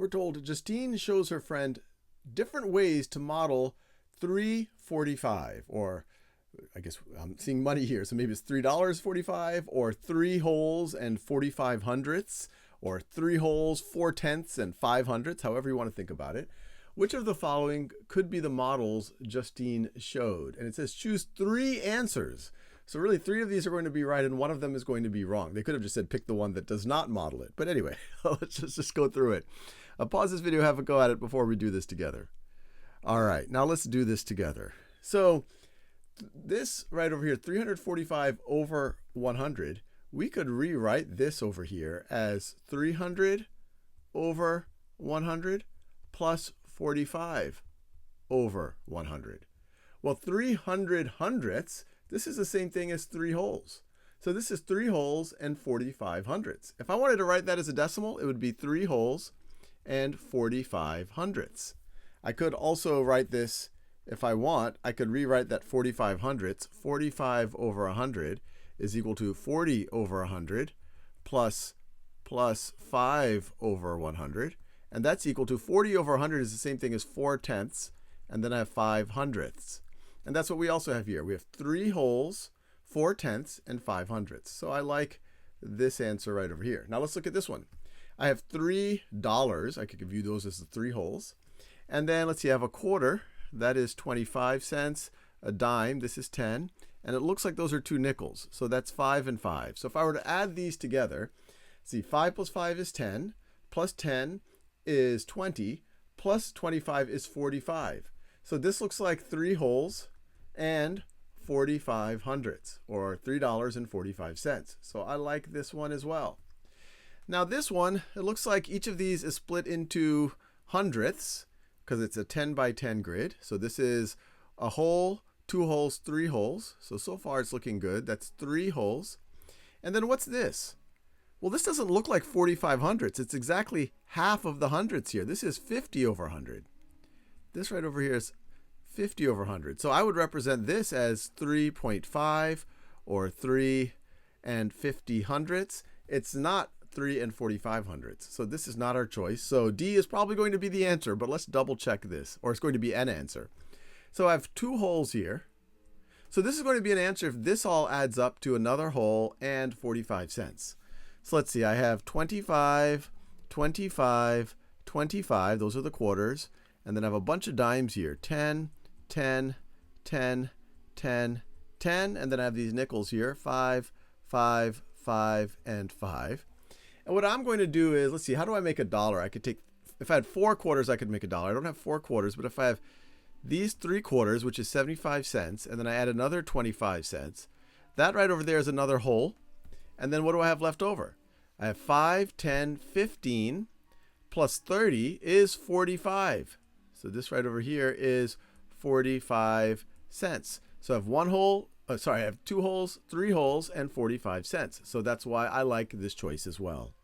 we're told Justine shows her friend different ways to model 345, or I guess I'm seeing money here, so maybe it's $3.45, or 3 holes and 45 hundredths, or 3 holes, 4/10ths, and 5 hundredths, however you want to think about it. Which of the following could be the models Justine showed? And it says choose 3 answers. So really 3 of these are going to be right and 1 of them is going to be wrong. They could have just said pick the one that does not model it. But anyway, let's just go through it. I'll pause this video, have a go at it before we do this together. All right, now let's do this together. So this right over here, 345 over 100, we could rewrite this over here as 300 over 100 plus 45 over 100. Well, 300 hundredths, this is the same thing as 3 holes. So this is 3 holes and 45 hundredths. If I wanted to write that as a decimal, it would be 3 holes and 45 hundredths. I could also write this, if I want, I could rewrite that 45 hundredths. 45 over 100 is equal to 40 over 100 plus 5 over 100. And that's equal to 40 over 100 is the same thing as 4/10ths, and then I have 5 hundredths. And that's what we also have here. We have 3 holes, 4/10ths, and 5 hundredths. So I like this answer right over here. Now let's look at this one. I have $3. I could view those as the 3 holes. And then let's see, I have a quarter. That is 25 cents. A dime, this is 10. And it looks like those are 2 nickels. So that's 5 and 5. So if I were to add these together, see, 5 plus 5 is 10, plus 10 is 20, plus 25 is 45. So this looks like 3 holes and 45 hundredths, or $3.45. So I like this one as well. Now this one, it looks like each of these is split into hundredths because it's a 10 by 10 grid. So this is a hole, 2 holes, 3 holes. So far it's looking good. That's 3 holes. And then what's this? Well, this doesn't look like 45 hundredths. It's exactly half of the hundredths here. This is 50 over 100. This right over here is 50 over 100. So I would represent this as 3.5 or 3 and 50 hundredths. It's not 3 and 45 hundredths. So this is not our choice. So D is probably going to be the answer, but let's double check this, or it's going to be an answer. So I have 2 holes here. So this is going to be an answer if this all adds up to another hole and 45 cents. So let's see, I have 25, 25, 25, those are the quarters, and then I have a bunch of dimes here, 10, 10, 10, 10, 10, and then I have these nickels here, 5, 5, 5, and 5. And what I'm going to do is, let's see, how do I make a dollar? I could take, if I had 4 quarters, I could make a dollar. I don't have 4 quarters, but if I have these 3 quarters, which is 75 cents, and then I add another 25 cents, that right over there is another hole. And then what do I have left over? I have 5, 10, 15, plus 30 is 45. So this right over here is 45 cents. So I have 1 hole, I have 2 holes, 3 holes, and 45 cents. So that's why I like this choice as well.